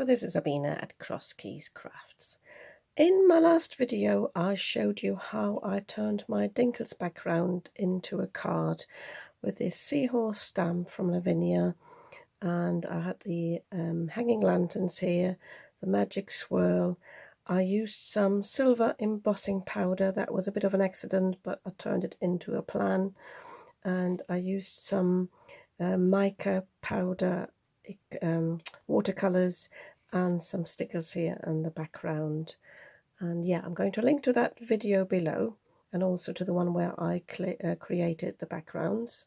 this is Abina at Cross Keys Crafts. In my last video I showed you how I turned my Dinkles background into a card with this seahorse stamp from Lavinia, and I had the hanging lanterns here, the magic swirl. I used some silver embossing powder. That was a bit of an accident, but I turned it into a plan. And I used some mica powder, watercolors, and some stickers here in the background. And yeah, I'm going to link to that video below, and also to the one where I created the backgrounds.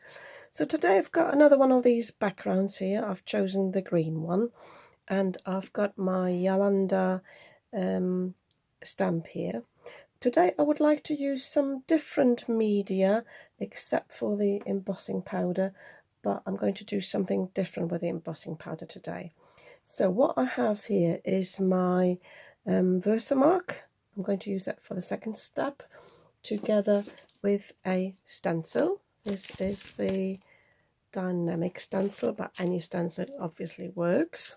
So today I've got another one of these backgrounds here. I've chosen the green one, and I've got my JALANDHAR stamp here. Today I would like to use some different media except for the embossing powder, but I'm going to do something different with the embossing powder today. So what I have here is my Versamark. I'm going to use that for the second step, together with a stencil. This is the dynamic stencil, but any stencil obviously works.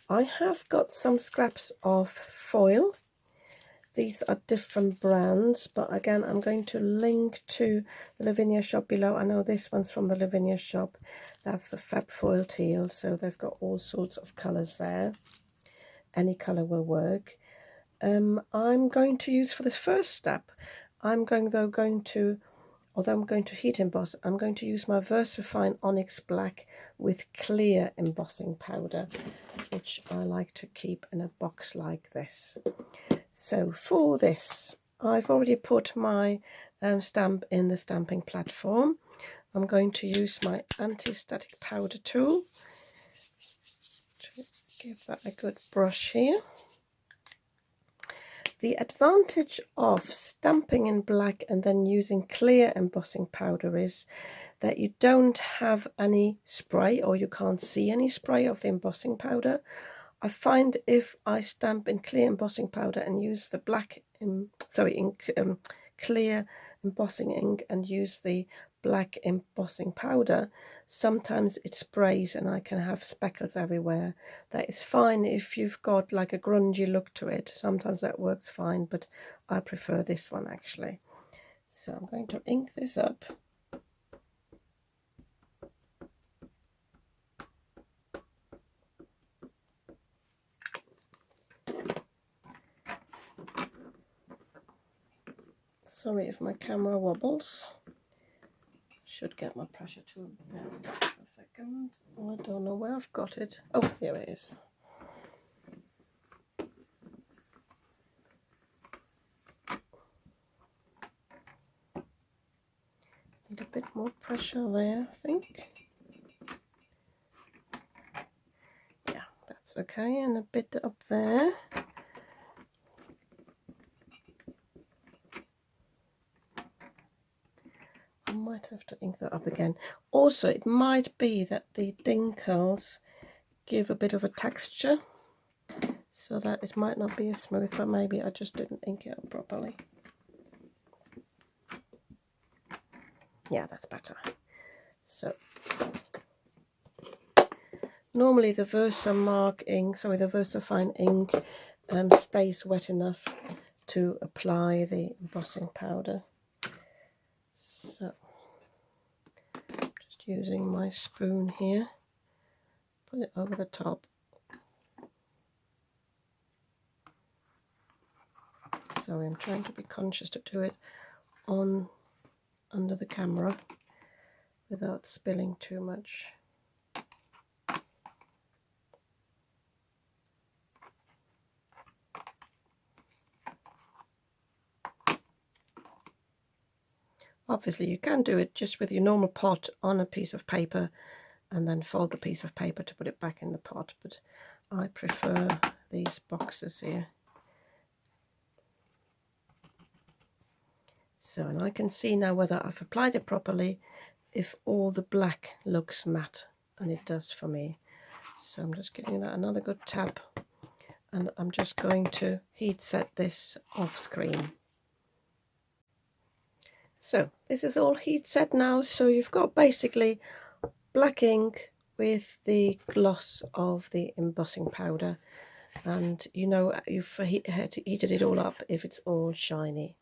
I have got some scraps of foil. These are different brands, but again I'm going to link to the Lavinia shop below. I know this one's from the Lavinia shop. That's the Fab Foil Teal, so they've got all sorts of colours there. Any colour will work. I'm going to use for this first step, although I'm going to heat emboss, I'm going to use my VersaFine Onyx Black with clear embossing powder, which I like to keep in a box like this. So for this, I've already put my stamp in the stamping platform. I'm going to use my anti-static powder tool to give that a good brush here. The advantage of stamping in black and then using clear embossing powder is that you don't have any spray, or you can't see any spray of the embossing powder. I find if I stamp in clear embossing powder and use the clear embossing ink and use the black embossing powder, sometimes it sprays and I can have speckles everywhere. That is fine if you've got like a grungy look to it. Sometimes that works fine, but I prefer this one actually. So I'm going to ink this up. Sorry if my camera wobbles. Should get my pressure tool. A second. Oh, I don't know where I've got it. Oh, here it is. Need a bit more pressure there, I think. Yeah, that's okay. And a bit up there. Might have to ink that up again. Also, it might be that the Dinkles give a bit of a texture, so that it might not be as smooth, but maybe I just didn't ink it up properly. Yeah, that's better. So normally the VersaFine ink stays wet enough to apply the embossing powder. So just using my spoon here, put it over the top. Sorry, I'm trying to be conscious to do it under the camera without spilling too much. Obviously you can do it just with your normal pot on a piece of paper and then fold the piece of paper to put it back in the pot, but I prefer these boxes here. So, and I can see now whether I've applied it properly if all the black looks matte, and it does for me. So I'm just giving that another good tap, and I'm just going to heat set this off screen. So this is all heat set now, so you've got basically black ink with the gloss of the embossing powder, and you know you've heated it all up if it's all shiny.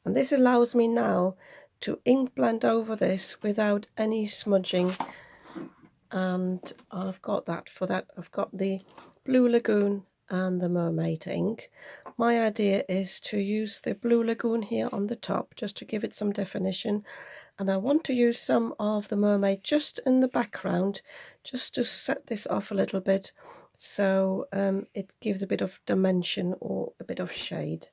And this allows me now to ink blend over this without any smudging, and I've got that. For that I've got the Blue Lagoon and the Mermaid ink. My idea is to use the Blue Lagoon here on the top just to give it some definition, and I want to use some of the Mermaid just in the background just to set this off a little bit, so it gives a bit of dimension or a bit of shade.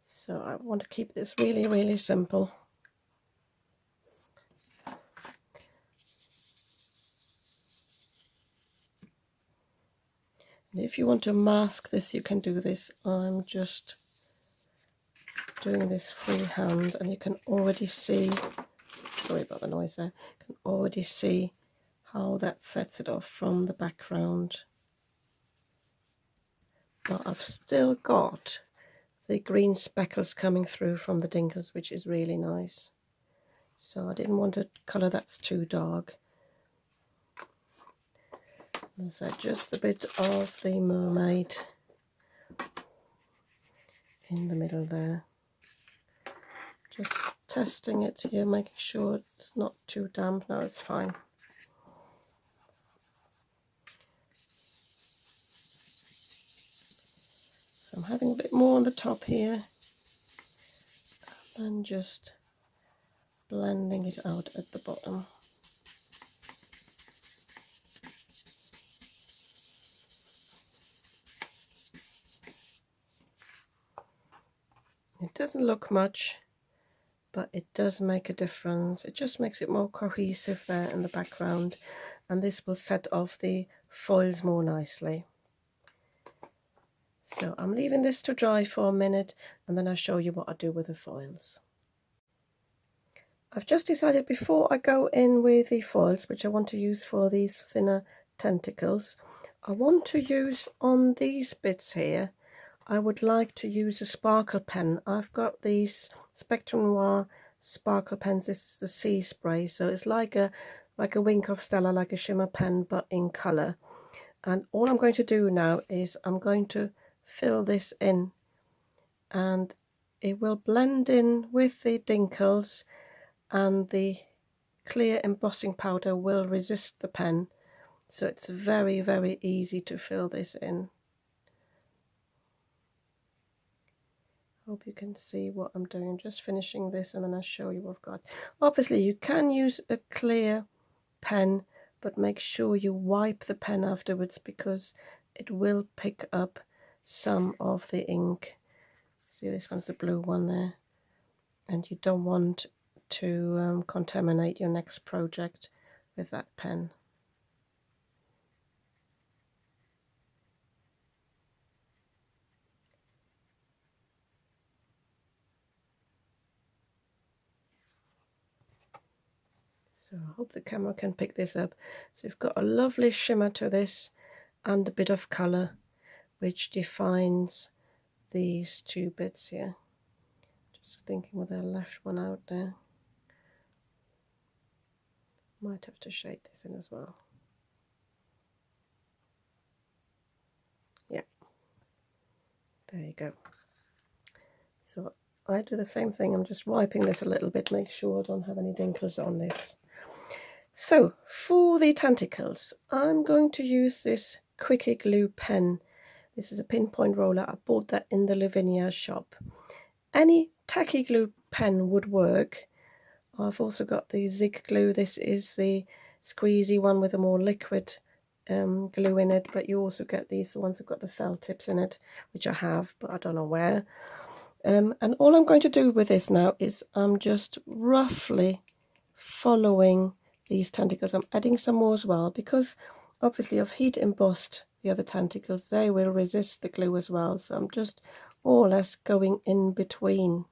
So I want to keep this really, really simple. And if you want to mask this, you can do this. I'm just doing this freehand, and you can already see, sorry about the noise there, you can already see how that sets it off from the background. But I've still got the green speckles coming through from the Dinkles, which is really nice. So I didn't want a colour that's too dark. And so just a bit of the Mermaid in the middle there. Just testing it here, making sure it's not too damp. No, it's fine. So I'm having a bit more on the top here, and just blending it out at the bottom. It doesn't look much, but it does make a difference. It just makes it more cohesive there in the background, and this will set off the foils more nicely. So I'm leaving this to dry for a minute, and then I'll show you what I do with the foils. I've just decided before I go in with the foils, which I want to use for these thinner tentacles, I want to use on these bits here, I would like to use a sparkle pen. I've got these Spectrum Noir sparkle pens. This is the Sea Spray, so it's like a Wink of Stella, like a shimmer pen, but in colour. And all I'm going to do now is I'm going to fill this in, and it will blend in with the Dinkles, and the clear embossing powder will resist the pen, so it's very, very easy to fill this in. Hope you can see what I'm doing. I'm just finishing this, and then I'll show you what I've got. Obviously you can use a clear pen, but make sure you wipe the pen afterwards, because it will pick up some of the ink. See, this one's the blue one there, and you don't want to contaminate your next project with that pen. So I hope the camera can pick this up. So you've got a lovely shimmer to this and a bit of colour, which defines these two bits here. Just thinking whether I left one out there. Might have to shade this in as well. Yeah, there you go. So I do the same thing. I'm just wiping this a little bit, make sure I don't have any Dinkles on this. So for the tentacles, I'm going to use this Quickie Glue pen. This is a pinpoint roller. I bought that in the Lavinia shop. Any tacky glue pen would work. I've also got the Zig glue. This is the squeezy one with a more liquid glue in it, but you also get these, the ones that got the felt tips in it, which I have, but I don't know where. And all I'm going to do with this now is I'm just roughly following these tentacles. I'm adding some more as well, because obviously I've heat embossed the other tentacles. They will resist the glue as well, so I'm just more or less going in between.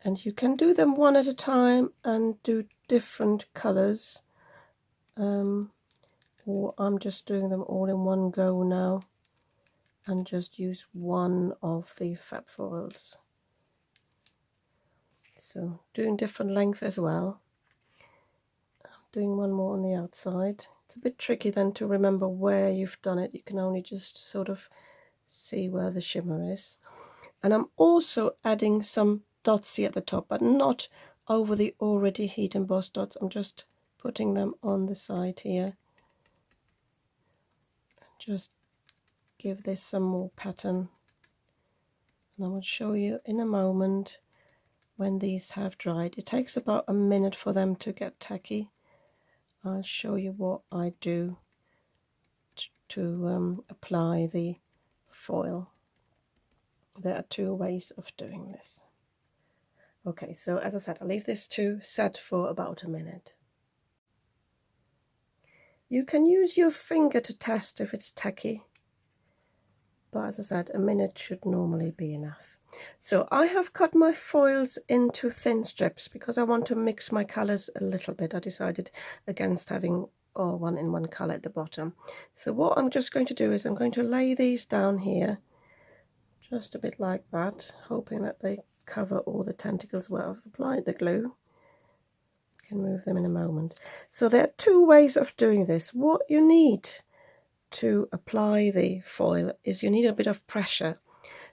And you can do them one at a time and do different colours, or I'm just doing them all in one go now and just use one of the fab foils. So doing different length as well. I'm doing one more on the outside. It's a bit tricky then to remember where you've done it. You can only just sort of see where the shimmer is. And I'm also adding some dots here at the top, but not over the already heat embossed dots. I'm just putting them on the side here. Just give this some more pattern. And I will show you in a moment when these have dried. It takes about a minute for them to get tacky. I'll show you what I do to apply the foil. There are two ways of doing this. Okay, so as I said, I'll leave this to set for about a minute. You can use your finger to test if it's tacky, but as I said, a minute should normally be enough. So I have cut my foils into thin strips because I want to mix my colours a little bit. I decided against having all one in one colour at the bottom. So what I'm just going to do is I'm going to lay these down here, just a bit like that, hoping that they cover all the tentacles where I've applied the glue. I can move them in a moment. So there are two ways of doing this. What you need to apply the foil is you need a bit of pressure.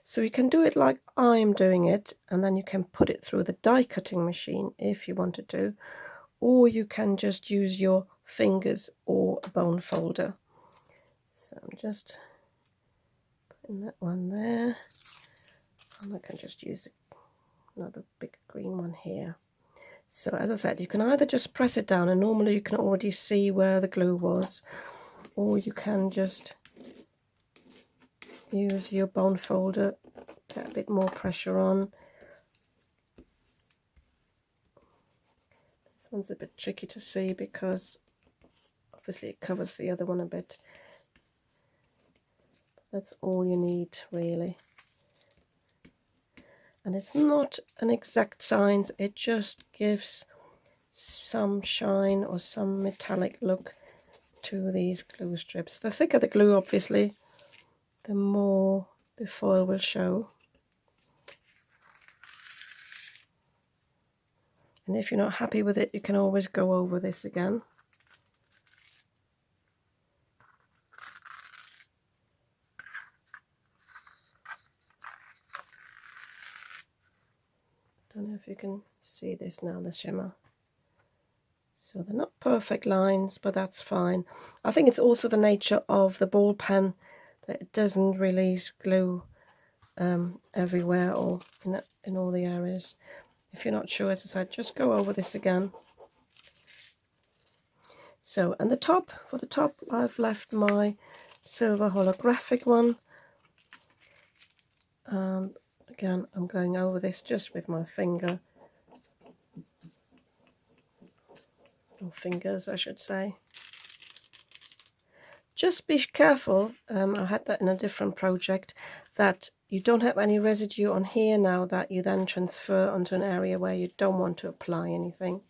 So you can do it like I'm doing it, and then you can put it through the die cutting machine if you wanted to, or you can just use your fingers or a bone folder. So I'm just putting that one there, and I can just use another big green one here. So as I said, you can either just press it down, and normally you can already see where the glue was, or you can just use your bone folder, get a bit more pressure on. This one's a bit tricky to see because obviously it covers the other one a bit. That's all you need really. And it's not an exact science, it just gives some shine or some metallic look to these glue strips. The thicker the glue, obviously, the more the foil will show. And if you're not happy with it, you can always go over this again. Don't know if you can see this now, the shimmer. So they're not perfect lines, but that's fine. I think it's also the nature of the ball pen that it doesn't release glue everywhere or in all the areas. If you're not sure, as I said, just go over this again. So, and for the top, I've left my silver holographic one. And again, I'm going over this just with my finger. Or fingers, I should say. Just be careful, I had that in a different project, that you don't have any residue on here now that you then transfer onto an area where you don't want to apply anything.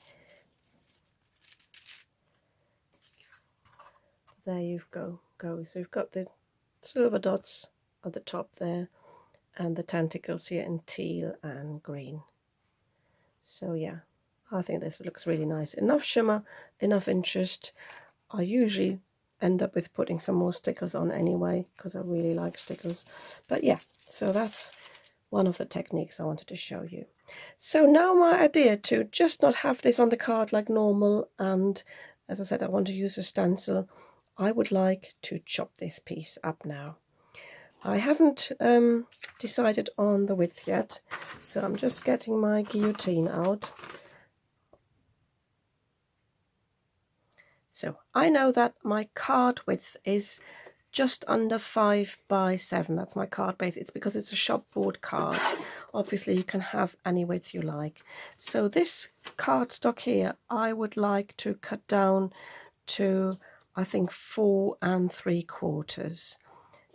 There you go. So you've got the silver dots at the top there and the tentacles here in teal and green. So yeah, I think this looks really nice. Enough shimmer, enough interest. I usually end up with putting some more stickers on anyway because I really like stickers. But yeah, so that's one of the techniques I wanted to show you. So now my idea to just not have this on the card like normal, and as I said, I want to use a stencil. I would like to chop this piece up now. I haven't decided on the width yet, so I'm just getting my guillotine out. So I know that my card width is just under 5 by 7. That's my card base. It's because it's a shopboard card. Obviously you can have any width you like. So this cardstock here I would like to cut down to, I think, 4 3/4.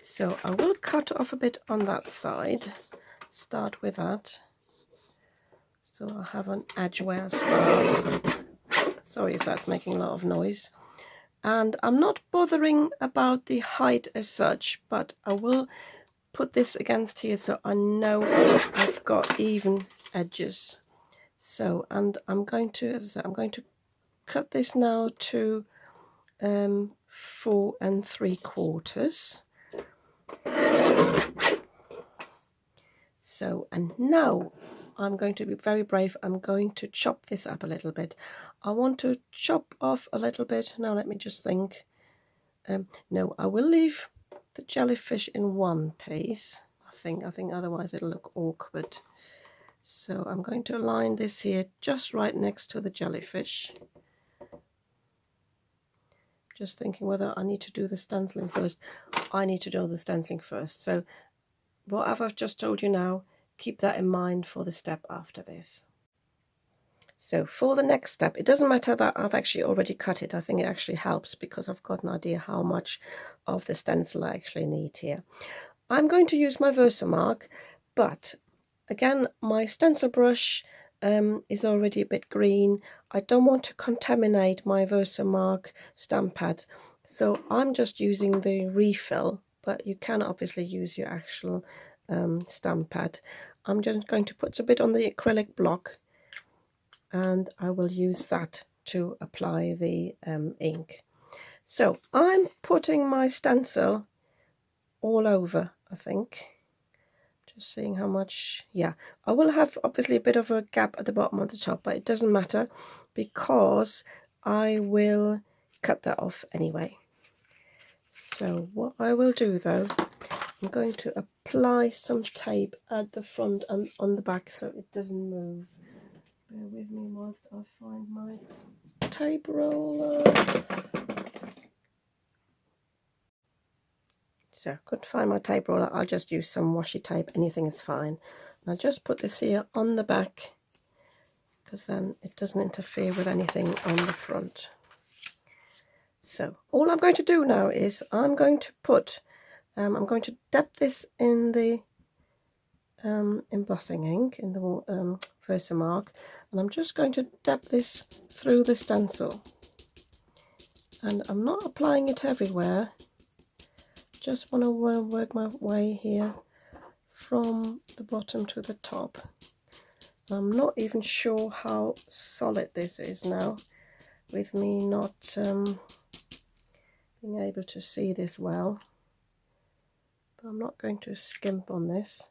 So I will cut off a bit on that side. Start with that. So I'll have an edge where I start. Sorry if that's making a lot of noise. And I'm not bothering about the height as such, but I will put this against here so I know I've got even edges. So, and I'm going to, as I said, I'm going to cut this now to 4 3/4. So, and now I'm going to be very brave. I'm going to chop this up a little bit. I want to chop off a little bit. Now let me just think. No, I will leave the jellyfish in one piece. I think otherwise it'll look awkward. So I'm going to align this here just right next to the jellyfish. Just thinking whether I need to do the stenciling first. I need to do the stenciling first. So whatever I've just told you now, keep that in mind for the step after this. So for the next step, it doesn't matter that I've actually already cut it. I think it actually helps because I've got an idea how much of the stencil I actually need here. I'm going to use my Versamark, but again, my stencil brush is already a bit green. I don't want to contaminate my Versamark stamp pad, so I'm just using the refill, but you can obviously use your actual stamp pad. I'm just going to put a bit on the acrylic block, and I will use that to apply the ink. So I'm putting my stencil all over, I think. Just seeing how much, yeah. I will have obviously a bit of a gap at the bottom of the top, but it doesn't matter because I will cut that off anyway. So what I will do though, I'm going to apply some tape at the front and on the back so it doesn't move. Bear with me whilst I find my tape roller. So I couldn't find my tape roller. I'll just use some washi tape. Anything is fine. And I'll just put this here on the back because then it doesn't interfere with anything on the front. So all I'm going to do now is I'm going to put, I'm going to dip this in the embossing ink, in the Versamark, and I'm just going to dab this through the stencil. And I'm not applying it everywhere. Just want to work my way here from the bottom to the top. I'm not even sure how solid this is now, with me not being able to see this well. But I'm not going to skimp on this.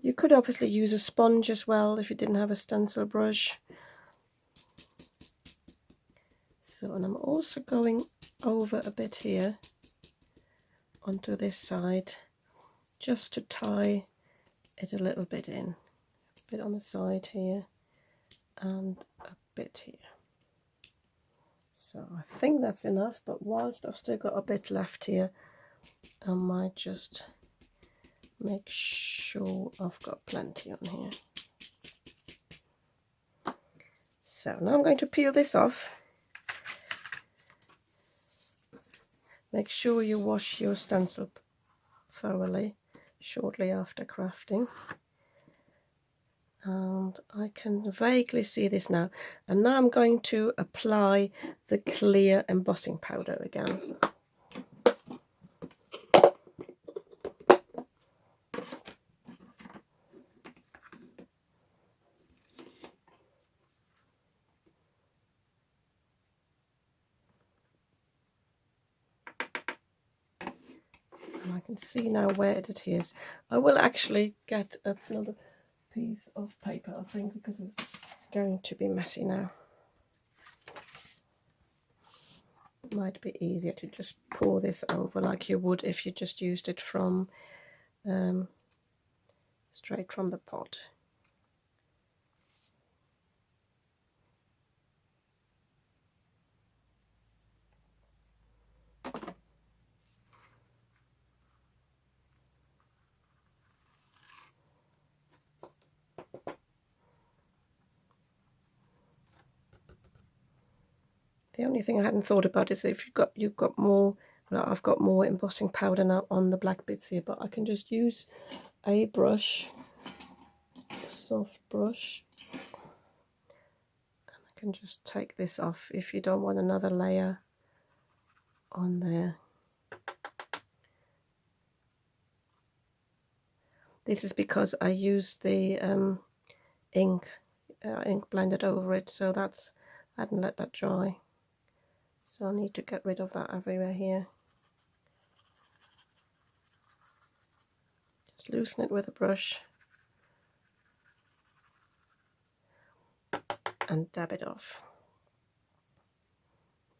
You could obviously use a sponge as well if you didn't have a stencil brush. So, and I'm also going over a bit here onto this side just to tie it a little bit in. A bit on the side here and a bit here. So I think that's enough, but whilst I've still got a bit left here, I might just make sure I've got plenty on here. So now I'm going to peel this off. Make sure you wash your stencil thoroughly shortly after crafting. And I can vaguely see this now. And now I'm going to apply the clear embossing powder again. And I can see now where it is. I will actually get another piece of paper, I think, because it's going to be messy now. It might be easier to just pour this over like you would if you just used it from straight from the pot. The only thing I hadn't thought about is if you've got more, well, I've got more embossing powder now on the black bits here, but I can just use a brush, a soft brush, and I can just take this off if you don't want another layer on there. This is because I use the ink ink blended over it, so I hadn't let that dry. So I need to get rid of that everywhere here. Just loosen it with a brush and dab it off.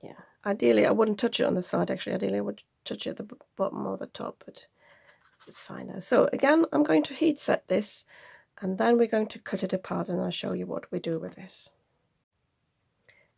Yeah, ideally I wouldn't touch it on the side, actually. Ideally I would touch it at the bottom or the top, but this is fine now. So again, I'm going to heat set this, and then we're going to cut it apart, and I'll show you what we do with this.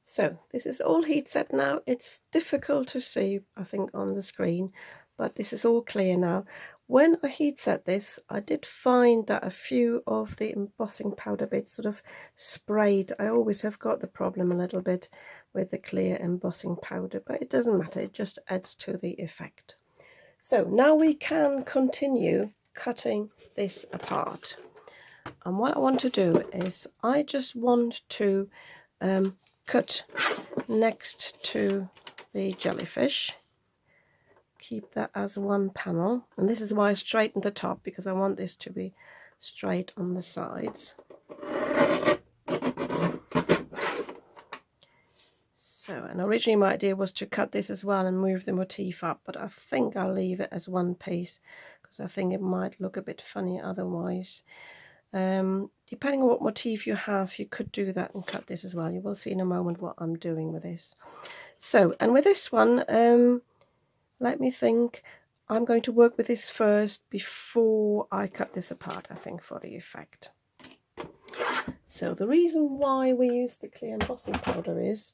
So this is all heat set now. It's difficult to see, I think, on the screen, but this is all clear now. When I heat set this, I did find that a few of the embossing powder bits sort of sprayed. I always have got the problem a little bit with the clear embossing powder, but it doesn't matter, it just adds to the effect. So now we can continue cutting this apart. And what I want to do is I just want to cut next to the jellyfish. Keep that as one panel, and this is why I straightened the top, because I want this to be straight on the sides. So, and originally my idea was to cut this as well and move the motif up, but I think I'll leave it as one piece because I think it might look a bit funny otherwise. Depending on what motif you have, you could do that and cut this as well. You will see in a moment what I'm doing with this. So, and with this one, let me think. I'm going to work with this first before I cut this apart, I think, for the effect. So the reason why we use the clear embossing powder is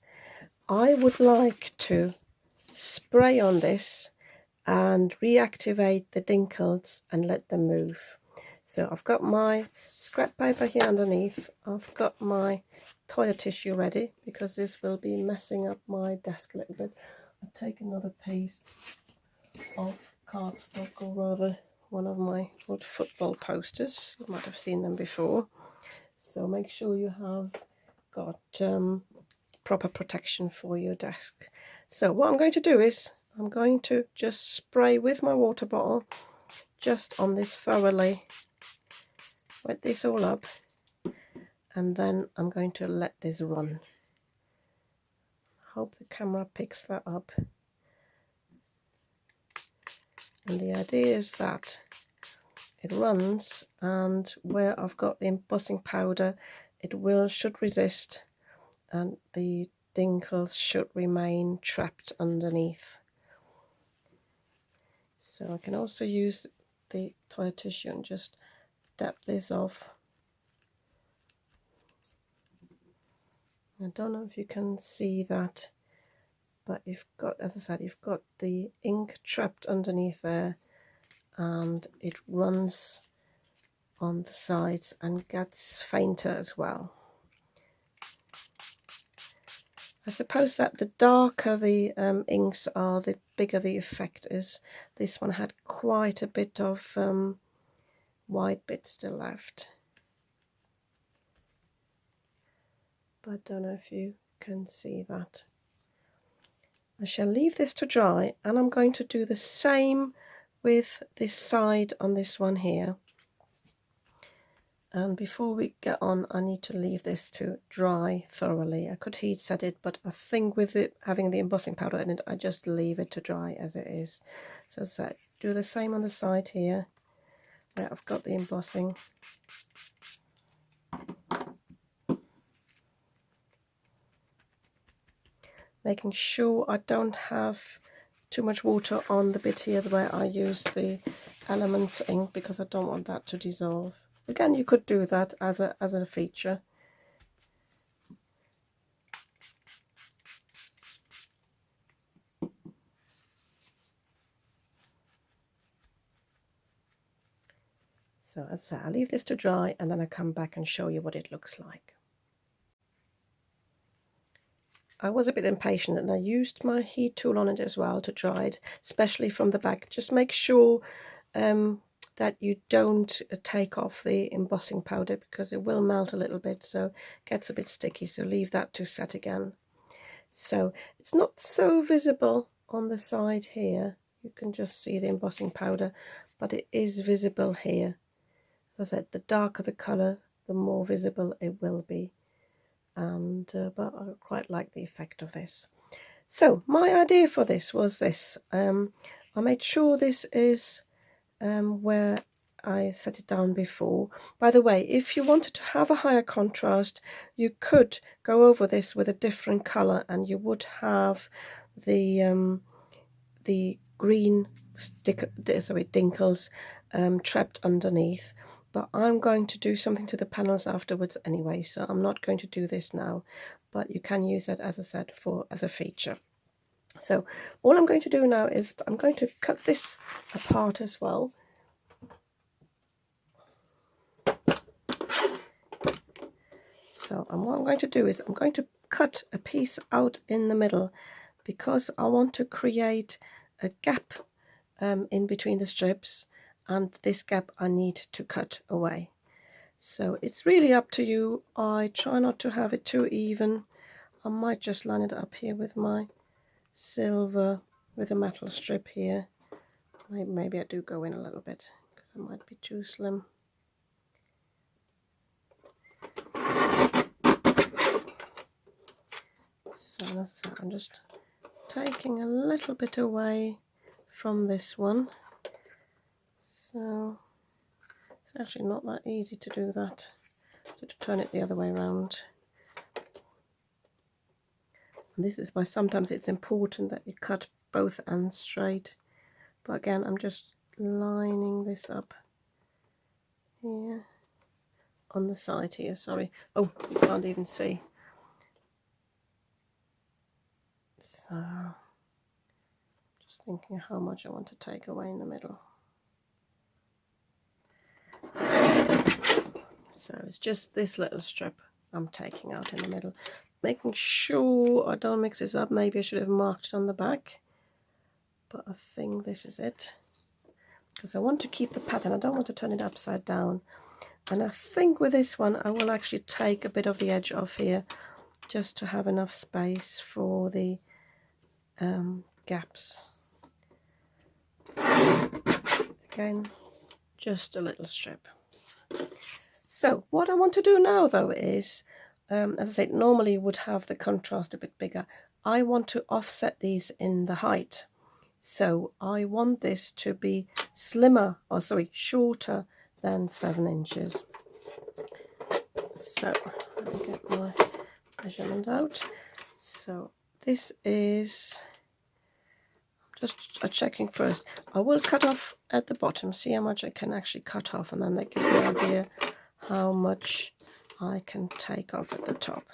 I would like to spray on this and reactivate the dinkles and let them move. So I've got my scrap paper here underneath. I've got my toilet tissue ready because this will be messing up my desk a little bit. I'll take another piece of cardstock, or rather one of my old football posters. You might have seen them before. So make sure you have got proper protection for your desk. So what I'm going to do is I'm going to just spray with my water bottle just on this thoroughly, wet this all up, and then I'm going to let this run. Hope the camera picks that up. And the idea is that it runs, and where I've got the embossing powder, it should resist, and the dinkles should remain trapped underneath. So I can also use the toilet tissue and just dab this off. I don't know if you can see that, but you've got, as I said, you've got the ink trapped underneath there, and it runs on the sides and gets fainter as well. I suppose that the darker the inks are, the bigger the effect is. This one had quite a bit of white bits still left, but I don't know if you can see that. I shall leave this to dry, and I'm going to do the same with this side on this one here. And before we get on, I need to leave this to dry thoroughly. I could heat set it, but I think with it having the embossing powder in it, I just leave it to dry as it is. So as I said, do the same on the side here where I've got the embossing. Making sure I don't have too much water on the bit here where I use the Elements ink, because I don't want that to dissolve. Again, you could do that as a feature. So as I say, I'll leave this to dry, and then I come back and show you what it looks like. I was a bit impatient, and I used my heat tool on it as well to dry it, especially from the back. Just make sure that you don't take off the embossing powder, because it will melt a little bit, so it gets a bit sticky, so leave that to set again. So it's not so visible on the side here, you can just see the embossing powder, but it is visible here. As I said, the darker the colour, the more visible it will be. and but I quite like the effect of this. So my idea for this was this. I made sure this is where I set it down before. By the way, if you wanted to have a higher contrast, you could go over this with a different color, and you would have the green Dinkles trapped underneath. But I'm going to do something to the panels afterwards anyway, so I'm not going to do this now. But you can use it, as I said, as a feature. So all I'm going to do now is I'm going to cut this apart as well. So what I'm going to do is I'm going to cut a piece out in the middle, because I want to create a gap in between the strips, and this gap I need to cut away. So it's really up to you. I try not to have it too even. I might just line it up here with my silver, with a metal strip here. Maybe I do go in a little bit, because I might be too slim. So that's that. I'm just taking a little bit away from this one. So it's actually not that easy to do that, to turn it the other way around. And this is why sometimes it's important that you cut both ends straight. But again, I'm just lining this up here on the side here. Sorry. Oh, you can't even see. So just thinking how much I want to take away in the middle. So it's just this little strip I'm taking out in the middle, making sure I don't mix this up. Maybe I should have marked it on the back, but I think this is it, because I want to keep the pattern. I don't want to turn it upside down. And I think with this one I will actually take a bit of the edge off here, just to have enough space for the gaps. Again, just a little strip. So what I want to do now though is, as I said, normally you would have the contrast a bit bigger. I want to offset these in the height. So I want this to be shorter than 7 inches. So let me get my measurement out. So this is, just checking first. I will cut off at the bottom, see how much I can actually cut off, and then that gives me an idea how much I can take off at the top.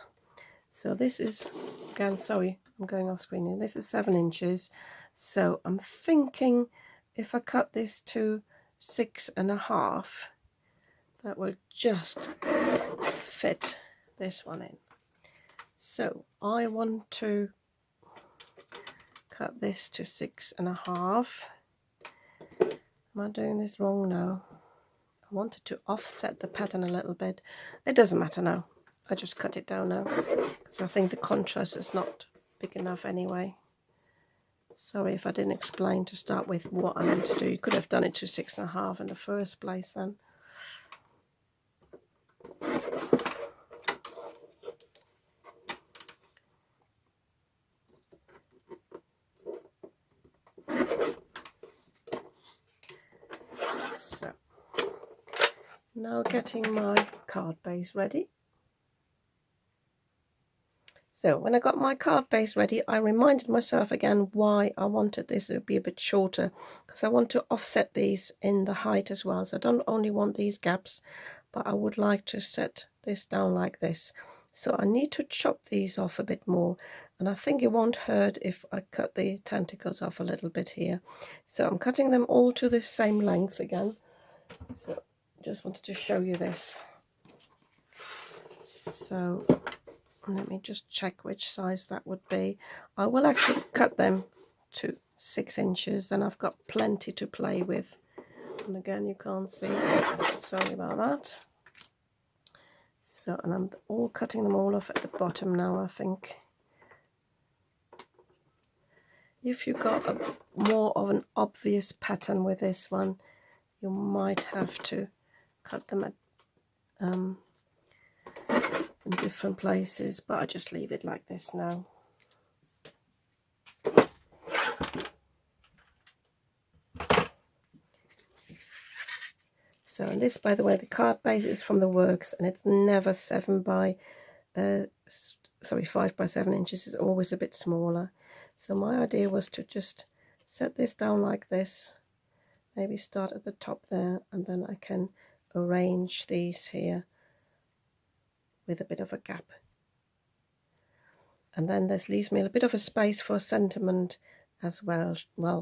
So this is, again, sorry, I'm going off screen here. This is 7 inches. So I'm thinking if I cut this to 6.5, that will just fit this one in. So I want to cut this to 6.5. Am I doing this wrong now? I wanted to offset the pattern a little bit. It doesn't matter now. I just cut it down now, because I think the contrast is not big enough anyway. Sorry if I didn't explain to start with what I meant to do. You could have done it to 6.5 in the first place then. So now getting my card base ready. So when I got my card base ready, I reminded myself again why I wanted this to be a bit shorter, because I want to offset these in the height as well. So I don't only want these gaps, but I would like to set this down like this. So I need to chop these off a bit more, and I think it won't hurt if I cut the tentacles off a little bit here. So I'm cutting them all to the same length again. So just wanted to show you this. So let me just check which size that would be. I will actually cut them to 6 inches, and I've got plenty to play with. And again, you can't see. Sorry about that. So, and I'm all cutting them all off at the bottom now, I think. If you've got more of an obvious pattern with this one, you might have to cut them at in different places, but I just leave it like this now. So, and this, by the way, the card base is from the Works, and it's never 5 by 7 inches. It's always a bit smaller. So my idea was to just set this down like this, maybe start at the top there, and then I can arrange these here with a bit of a gap. And then this leaves me a bit of a space for sentiment as well,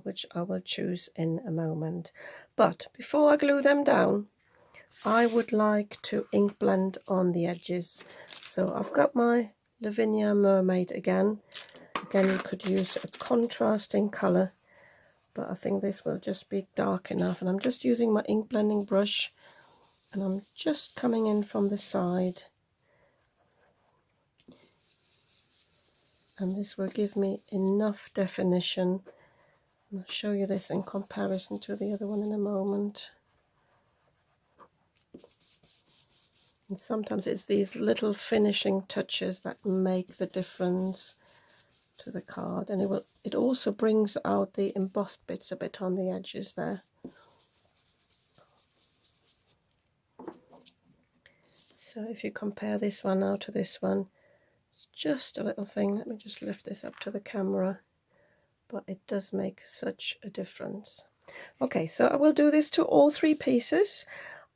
which I will choose in a moment. But before I glue them down, I would like to ink blend on the edges. So I've got my Lavinia Mermaid again. Again, you could use a contrasting colour, but I think this will just be dark enough. And I'm just using my ink blending brush, and I'm just coming in from the side. And this will give me enough definition. And I'll show you this in comparison to the other one in a moment. And sometimes it's these little finishing touches that make the difference to the card. And it also brings out the embossed bits a bit on the edges there. So if you compare this one now to this one, it's just a little thing. Let me just lift this up to the camera. But it does make such a difference. Okay, so I will do this to all 3 pieces.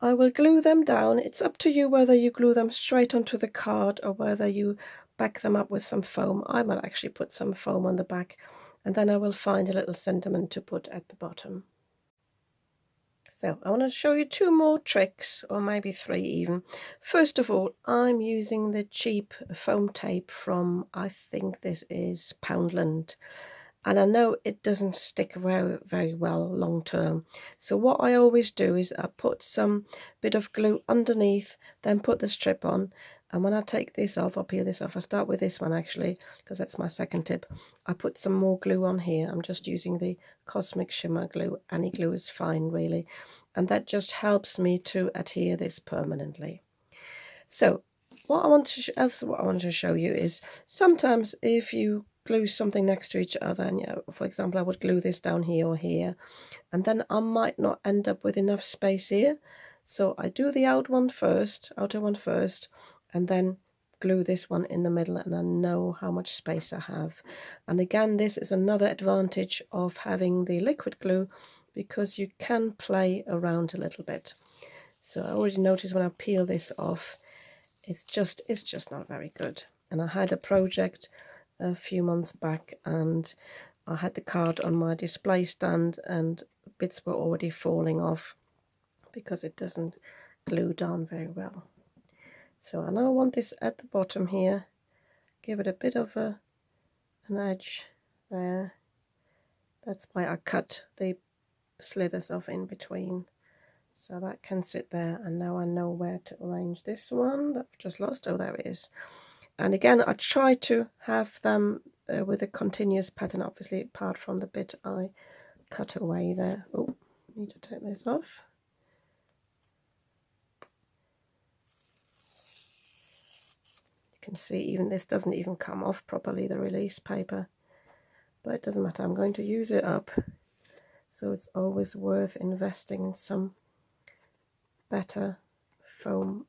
I will glue them down. It's up to you whether you glue them straight onto the card or whether you back them up with some foam. I might actually put some foam on the back, and then I will find a little sentiment to put at the bottom. So I want to show you 2 more tricks, or maybe 3 even. First of all, I'm using the cheap foam tape from, I think this is Poundland. And I know it doesn't stick very, very well long term. So what I always do is I put some bit of glue underneath, then put the strip on. And when I take this off, I'll peel this off. I start with this one actually, because that's my second tip. I put some more glue on here. I'm just using the Cosmic Shimmer glue. Any glue is fine, really. And that just helps me to adhere this permanently. So what I want to show you is sometimes if you glue something next to each other, and for example I would glue this down here or here, and then I might not end up with enough space here, so I do the outer one first, and then glue this one in the middle, and I know how much space I have. And again, this is another advantage of having the liquid glue, because you can play around a little bit. So I already noticed when I peel this off, it's just not very good. And I had a project a few months back, and I had the card on my display stand, and bits were already falling off because it doesn't glue down very well. So I now want this at the bottom here, give it a bit of an edge there. That's why I cut the slithers off in between, so that can sit there. And now I know where to arrange this one that I've just lost. Oh, there it is. And again, I try to have them with a continuous pattern, obviously, apart from the bit I cut away there. Oh, need to take this off. You can see even this doesn't even come off properly, the release paper. But it doesn't matter, I'm going to use it up. So it's always worth investing in some better foam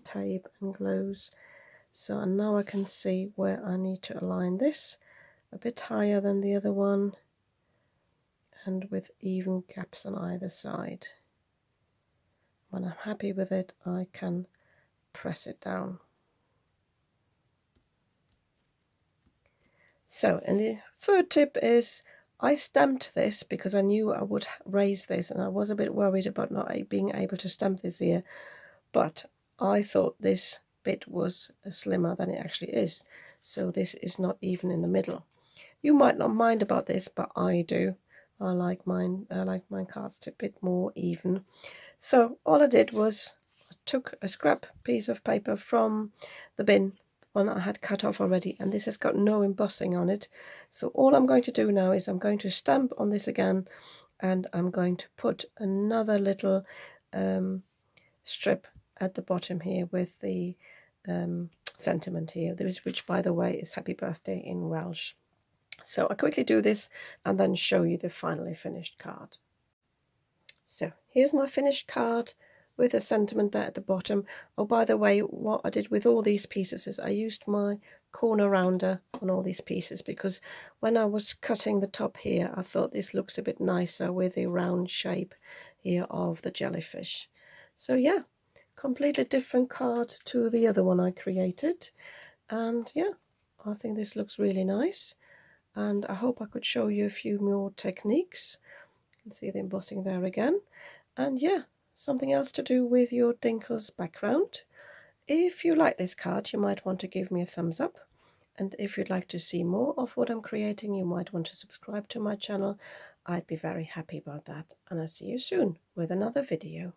tape and glues. So now I can see where I need to align this a bit higher than the other one, and with even gaps on either side. When I'm happy with it, I can press it down. So, and the third tip is I stamped this because I knew I would raise this, and I was a bit worried about not being able to stamp this here, but I thought this bit was slimmer than it actually is. So this is not even in the middle. You might not mind about this, but I do. I like my cards to be a bit more even. So all I did was I took a scrap piece of paper from the bin, one I had cut off already, and this has got no embossing on it. So all I'm going to do now is I'm going to stamp on this again, and I'm going to put another little strip at the bottom here with the sentiment here, which by the way is happy birthday in Welsh. So I'll quickly do this and then show you the finally finished card. So here's my finished card with a sentiment there at the bottom. Oh, by the way, what I did with all these pieces is I used my corner rounder on all these pieces, because when I was cutting the top here, I thought this looks a bit nicer with the round shape here of the jellyfish. So yeah, completely different card to the other one I created. And yeah, I think this looks really nice. And I hope I could show you a few more techniques. You can see the embossing there again. And yeah, something else to do with your Dinkles background. If you like this card, you might want to give me a thumbs up. And if you'd like to see more of what I'm creating, you might want to subscribe to my channel. I'd be very happy about that. And I'll see you soon with another video.